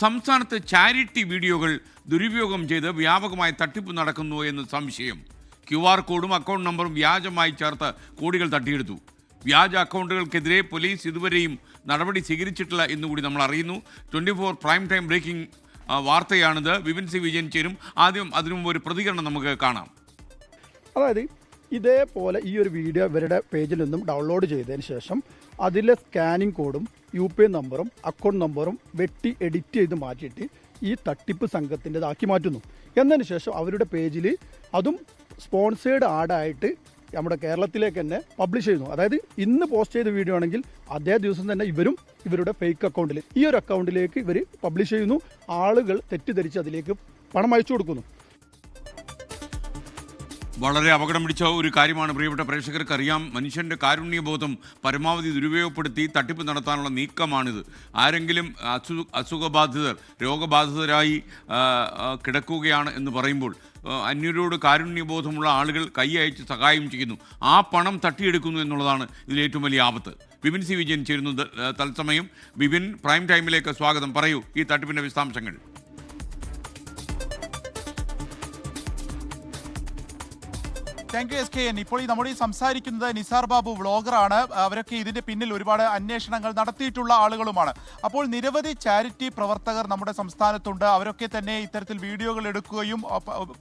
സംസ്ഥാനത്ത് ചാരിറ്റി വീഡിയോകൾ ദുരുപയോഗം ചെയ്ത് വ്യാപകമായ തട്ടിപ്പ് നടക്കുന്നു എന്ന് സംശയം. QR കോഡും അക്കൗണ്ട് നമ്പറും വ്യാജമായി ചേർത്ത് കോടികൾ തട്ടിയെടുത്തു. വ്യാജ അക്കൗണ്ടുകൾക്കെതിരെ പോലീസ് ഇതുവരെയും നടപടി സ്വീകരിച്ചിട്ടില്ല എന്നുകൂടി നമ്മൾ അറിയുന്നു. 24 പ്രൈം ടൈം ബ്രേക്കിംഗ് വാർത്തയാണിത്. വിപിൻ സി വിജയൻ ചേരും. ആദ്യം അതിനു മുമ്പ് ഒരു പ്രതികരണം നമുക്ക് കാണാം. അതായത് ഇതേപോലെ ഈ ഒരു വീഡിയോ ഇവരുടെ പേജിൽ നിന്നും ഡൗൺലോഡ് ചെയ്തതിന് ശേഷം അതിലെ സ്കാനിങ് കോഡും UPI നമ്പറും അക്കൗണ്ട് നമ്പറും വെട്ടി എഡിറ്റ് ചെയ്ത് മാറ്റിയിട്ട് ഈ തട്ടിപ്പ് സംഘത്തിൻ്റെതാക്കി മാറ്റുന്നു. എന്നതിന് ശേഷം അവരുടെ പേജിൽ അതും സ്പോൺസേഡ് ആഡായിട്ട് നമ്മുടെ കേരളത്തിലേക്ക് തന്നെ പബ്ലിഷ് ചെയ്യുന്നു. അതായത് ഇന്ന് പോസ്റ്റ് ചെയ്ത വീഡിയോ ആണെങ്കിൽ അതേ ദിവസം തന്നെ ഇവരും ഇവരുടെ ഫേക്ക് അക്കൗണ്ടിൽ ഈ ഒരു അക്കൗണ്ടിലേക്ക് ഇവർ പബ്ലിഷ് ചെയ്യുന്നു. ആളുകൾ തെറ്റിദ്ധരിച്ച് അതിലേക്ക് പണം അയച്ചു കൊടുക്കുന്നു. വളരെ അപകടം പിടിച്ച ഒരു കാര്യമാണ്. പ്രിയപ്പെട്ട പ്രേക്ഷകർക്ക് അറിയാം, മനുഷ്യൻ്റെ കാരുണ്യബോധം പരമാവധി ദുരുപയോഗപ്പെടുത്തി തട്ടിപ്പ് നടത്താനുള്ള നീക്കമാണിത്. ആരെങ്കിലും അസുഖബാധിതർ രോഗബാധിതരായി കിടക്കുകയാണ് എന്ന് പറയുമ്പോൾ അന്യരോട് കാരുണ്യബോധമുള്ള ആളുകൾ കൈ അയച്ച് സഹായം ചെയ്യുന്നു. ആ പണം തട്ടിയെടുക്കുന്നു എന്നുള്ളതാണ് ഇതിലേറ്റവും വലിയ ആപത്ത്. വിപിൻ സി വിജയൻ ചേരുന്നു തത്സമയം. വിപിൻ, പ്രൈം ടൈമിലേക്ക് സ്വാഗതം. പറയൂ ഈ തട്ടിപ്പിൻ്റെ വിശദാംശങ്ങൾ. Thank you SKN. ഇപ്പോൾ നമ്മൾ സംസാരിക്കുന്നത് നിസാർ ബാബു വ്ളോഗറാണ്. അവരൊക്കെ ഇതിന്റെ പിന്നിൽ ഒരുപാട് അന്വേഷണങ്ങൾ നടത്തിയിട്ടുള്ള ആളുകളുമാണ്. അപ്പോൾ നിരവധി ചാരിറ്റി പ്രവർത്തകർ നമ്മുടെ സംസ്ഥാനത്തുണ്ട്. അവരൊക്കെ തന്നെ ഇത്തരത്തിൽ വീഡിയോകൾ എടുക്കുകയും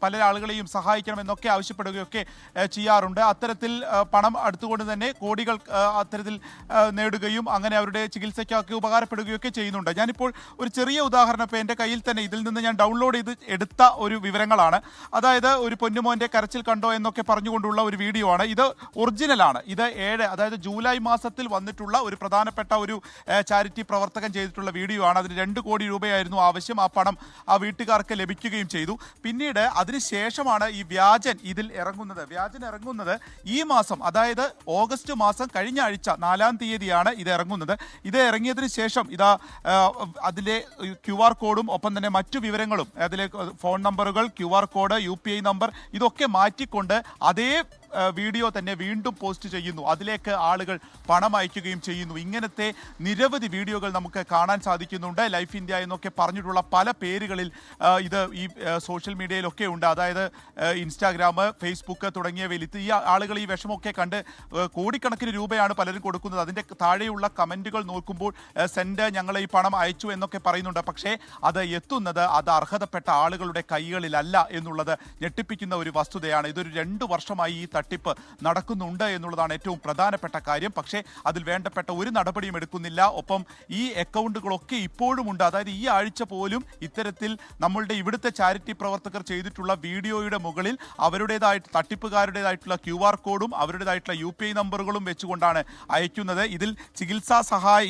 പല ആളുകളെയും സഹായിക്കണം എന്നൊക്കെ ആവശ്യപ്പെടുകയൊക്കെ ചെയ്യാറുണ്ട്. അത്തരത്തിൽ പണം അടുത്തുകൊണ്ട് തന്നെ കോടികൾ അത്തരത്തിൽ നേടുകയും അങ്ങനെ അവരുടെ ചികിത്സയ്ക്കൊക്കെ ഉപകാരപ്പെടുകയൊക്കെ ചെയ്യുന്നുണ്ട്. ഞാനിപ്പോൾ ഒരു ചെറിയ ഉദാഹരണം ഇപ്പോൾ എൻ്റെ കയ്യിൽ തന്നെ ഇതിൽ നിന്ന് ഞാൻ ഡൗൺലോഡ് ചെയ്ത് എടുത്ത ഒരു വിവരങ്ങളാണ്. അതായത് ഒരു പൊന്നുമോൻ്റെ കരച്ചിൽ കണ്ടോ എന്നൊക്കെ പറഞ്ഞുകൊണ്ടുള്ള ഒരു വീഡിയോ ആണ്. ഇത് ഒറിജിനലാണ്. ഇത് അതായത് ജൂലൈ മാസത്തിൽ വന്നിട്ടുള്ള ഒരു പ്രധാനപ്പെട്ട ഒരു ചാരിറ്റി പ്രവർത്തകൻ ചെയ്തിട്ടുള്ള വീഡിയോ ആണ്. അതിന് 2 കോടി രൂപയായിരുന്നു ആവശ്യം. ആ പണം ആ വീട്ടുകാർക്ക് ലഭിക്കുകയും ചെയ്തു. പിന്നീട് അതിനുശേഷമാണ് ഈ വ്യാജൻ ഇതിൽ ഇറങ്ങുന്നത്. വ്യാജൻ ഇറങ്ങുന്നത് ഈ മാസം, അതായത് ഓഗസ്റ്റ് മാസം കഴിഞ്ഞ ആഴ്ച 4-ാം തീയതിയാണ് ഇത് ഇറങ്ങുന്നത്. ഇത് ഇറങ്ങിയതിന് ശേഷം ഇതാ അതിലെ QR കോഡും ഒപ്പം തന്നെ മറ്റു വിവരങ്ങളും, അതിലെ ഫോൺ നമ്പറുകൾ, QR കോഡ്, UPI നമ്പർ ഇതൊക്കെ മാറ്റിക്കൊണ്ട് അതേ വീഡിയോ തന്നെ വീണ്ടും പോസ്റ്റ് ചെയ്യുന്നു. അതിലേക്ക് ആളുകൾ പണം അയക്കുകയും ചെയ്യുന്നു. ഇങ്ങനത്തെ നിരവധി വീഡിയോകൾ നമുക്ക് കാണാൻ സാധിക്കുന്നുണ്ട്. ലൈഫ് ഇന്ത്യ എന്നൊക്കെ പറഞ്ഞിട്ടുള്ള പല പേരുകളിൽ ഇത് ഈ സോഷ്യൽ മീഡിയയിലൊക്കെ ഉണ്ട്. അതായത് ഇൻസ്റ്റാഗ്രാം, ഫേസ്ബുക്ക് തുടങ്ങിയവയിൽ ഈ ആളുകൾ ഈ വിഷമമൊക്കെ കണ്ട് കോടിക്കണക്കിന് രൂപയാണ് പലരും കൊടുക്കുന്നത്. അതിൻ്റെ താഴെയുള്ള കമൻറ്റുകൾ നോക്കുമ്പോൾ സെൻഡ്, ഞങ്ങൾ ഈ പണം അയച്ചു എന്നൊക്കെ പറയുന്നുണ്ട്. പക്ഷേ അത് എത്തുന്നത് അത് അർഹതപ്പെട്ട ആളുകളുടെ കൈകളിലല്ല എന്നുള്ളത് ഞെട്ടിപ്പിക്കുന്ന ഒരു വസ്തുതയാണ്. ഇതൊരു 2 വർഷമായി ഈ തട്ടിപ്പ് നടക്കുന്നുണ്ട് എന്നുള്ളതാണ് ഏറ്റവും പ്രധാനപ്പെട്ട കാര്യം. പക്ഷേ അതിൽ വേണ്ടപ്പെട്ട ഒരു നടപടിയും എടുക്കുന്നില്ല. ഒപ്പം ഈ അക്കൗണ്ടുകളൊക്കെ ഇപ്പോഴും ഉണ്ട്. അതായത് ഈ ആഴ്ച പോലും ഇത്തരത്തിൽ നമ്മളുടെ ഇവിടുത്തെ ചാരിറ്റി പ്രവർത്തകർ ചെയ്തിട്ടുള്ള വീഡിയോയുടെ മുകളിൽ അവരുടേതായിട്ട് തട്ടിപ്പുകാരുടേതായിട്ടുള്ള QR കോഡും അവരുടേതായിട്ടുള്ള UPI നമ്പറുകളും വെച്ചുകൊണ്ടാണ് അയക്കുന്നത്. ഇതിൽ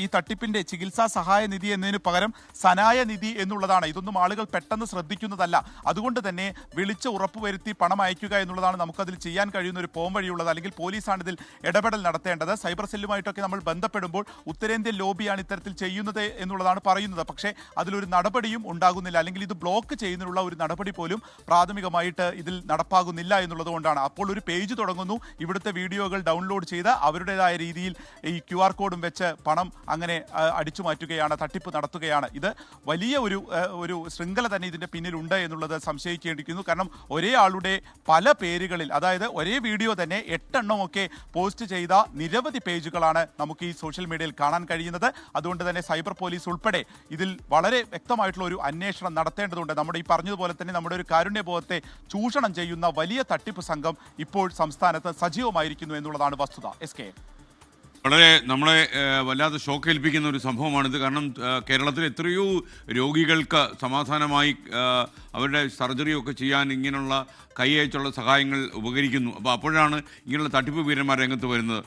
ഈ തട്ടിപ്പിന്റെ ചികിത്സാ സഹായ നിധി എന്നതിന് പകരം സനായ നിധി എന്നുള്ളതാണ്. ഇതൊന്നും ആളുകൾ പെട്ടെന്ന് ശ്രദ്ധിക്കുന്നതല്ല. അതുകൊണ്ട് തന്നെ വിളിച്ച് ഉറപ്പുവരുത്തി പണം അയക്കുക എന്നുള്ളതാണ് നമുക്കതിൽ ചെയ്യാൻ കഴിയുന്ന ഒരു പോം വഴിയുള്ളത്. അല്ലെങ്കിൽ പോലീസാണ് ഇതിൽ ഇടപെടൽ നടത്തേണ്ടത്. സൈബർ സെല്ലുമായിട്ടൊക്കെ നമ്മൾ ബന്ധപ്പെടുമ്പോൾ ഉത്തരേന്ത്യൻ ലോബിയാണ് ഇത്തരത്തിൽ ചെയ്യുന്നത് എന്നുള്ളതാണ് പറയുന്നത്. പക്ഷേ അതിലൊരു നടപടിയും ഉണ്ടാകുന്നില്ല. അല്ലെങ്കിൽ ഇത് ബ്ലോക്ക് ചെയ്യുന്നതിനുള്ള ഒരു നടപടി പോലും പ്രാഥമികമായിട്ട് ഇതിൽ നടപ്പാകുന്നില്ല എന്നുള്ളത് കൊണ്ടാണ്. അപ്പോൾ ഒരു പേജ് തുടങ്ങുന്നു, ഇവിടുത്തെ വീഡിയോകൾ ഡൗൺലോഡ് ചെയ്ത് അവരുടേതായ രീതിയിൽ ഈ QR കോഡും വെച്ച് പണം അങ്ങനെ അടിച്ചു മാറ്റുകയാണ്, തട്ടിപ്പ് നടത്തുകയാണ്. ഇത് വലിയ ഒരു ശൃംഖല തന്നെ ഇതിൻ്റെ പിന്നിലുണ്ട് എന്നുള്ളത് സംശയിക്കേണ്ടിയിരിക്കുന്നു. കാരണം ഒരേ ആളുടെ പല പേരുകളിൽ, അതായത് ഒരേ വീഡിയോ തന്നെ 8 എണ്ണമൊക്കെ പോസ്റ്റ് ചെയ്ത നിരവധി പേജുകളാണ് നമുക്ക് ഈ സോഷ്യൽ മീഡിയയിൽ കാണാൻ കഴിയുന്നത്. അതുകൊണ്ട് തന്നെ സൈബർ പോലീസ് ഉൾപ്പെടെ ഇതിൽ വളരെ വ്യക്തമായിട്ടുള്ള ഒരു അന്വേഷണം നടത്തേണ്ടതുണ്ട്. നമ്മുടെ ഈ പറഞ്ഞതുപോലെ തന്നെ നമ്മുടെ ഒരു കാരുണ്യബോധത്തെ ചൂഷണം ചെയ്യുന്ന വലിയ തട്ടിപ്പ് സംഘം ഇപ്പോൾ സംസ്ഥാനത്ത് സജീവമായിരിക്കുന്നു എന്നുള്ളതാണ് വസ്തുത. SK വളരെ നമ്മളെ വല്ലാതെ ഷോക്കേൽപ്പിക്കുന്ന ഒരു സംഭവമാണിത്. കാരണം കേരളത്തിൽ എത്രയോ രോഗികൾക്ക് സമാധാനമായി അവരുടെ സർജറിയൊക്കെ ചെയ്യാൻ ഇങ്ങനെയുള്ള കൈയച്ചുള്ള സഹായങ്ങൾ ഉപകരിക്കുന്നു. അപ്പോൾ അപ്പോഴാണ് ഇങ്ങനെയുള്ള തട്ടിപ്പ് വീരന്മാർ രംഗത്ത് വരുന്നത്.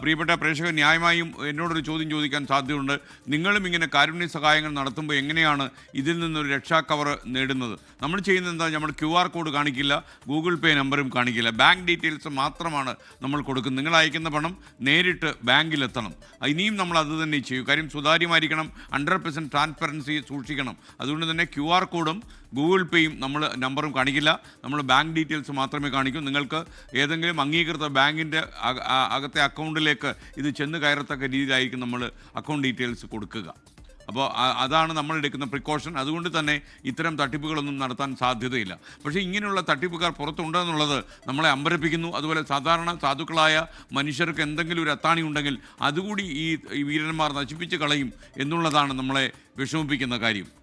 പ്രിയപ്പെട്ട പ്രേക്ഷകർ ന്യായമായും എന്നോടൊരു ചോദ്യം ചോദിക്കാൻ സാധ്യതയുണ്ട്. നിങ്ങളും ഇങ്ങനെ കാരുണ്യ സഹായങ്ങൾ നടത്തുമ്പോൾ എങ്ങനെയാണ് ഇതിൽ നിന്നൊരു രക്ഷാ കവർ നേടുന്നത്? നമ്മൾ ചെയ്യുന്നത് എന്താ? നമ്മൾ QR കോഡ് കാണിക്കില്ല, Google Pay നമ്പറും കാണിക്കില്ല, ബാങ്ക് ഡീറ്റെയിൽസ് മാത്രമാണ് നമ്മൾ കൊടുക്കുന്നത്. നിങ്ങൾ അയക്കുന്ന പണം നേരിട്ട് ബാങ്കിലെത്തണം. ഇനിയും നമ്മൾ അത് തന്നെ ചെയ്യും. കാര്യം സുതാര്യമായിരിക്കണം, 100% ട്രാൻസ്പെറൻസി സൂക്ഷിക്കണം. അതുകൊണ്ട് തന്നെ QR കോഡും Google Payയും നമ്മൾ നമ്പറും കാണിക്കില്ല. നമ്മൾ ബാങ്ക് ഡീറ്റെയിൽസ് മാത്രമേ കാണിക്കൂ. നിങ്ങൾക്ക് ഏതെങ്കിലും അംഗീകൃത ബാങ്കിൻ്റെ അകത്തെ അക്കൗണ്ടിലേക്ക് ഇത് ചെന്ന് കയറത്തക്ക രീതിയിലായിരിക്കും നമ്മൾ അക്കൗണ്ട് ഡീറ്റെയിൽസ് കൊടുക്കുക. അപ്പോൾ അതാണ് നമ്മൾ എടുക്കുന്ന പ്രിക്കോഷൻ. അതുകൊണ്ട് തന്നെ ഇത്തരം തട്ടിപ്പുകളൊന്നും നടത്താൻ സാധ്യതയില്ല. പക്ഷേ ഇങ്ങനെയുള്ള തട്ടിപ്പുകാർ പുറത്തുണ്ടെന്നുള്ളത് നമ്മളെ അമ്പരപ്പിക്കുന്നു. അതുപോലെ സാധാരണ സാധുക്കളായ മനുഷ്യർക്ക് എന്തെങ്കിലും ഒരു അത്താണി ഉണ്ടെങ്കിൽ അതുകൂടി ഈ വീരന്മാർ നശിപ്പിച്ച് കളയും എന്നുള്ളതാണ് നമ്മളെ വിഷമിപ്പിക്കുന്ന കാര്യം.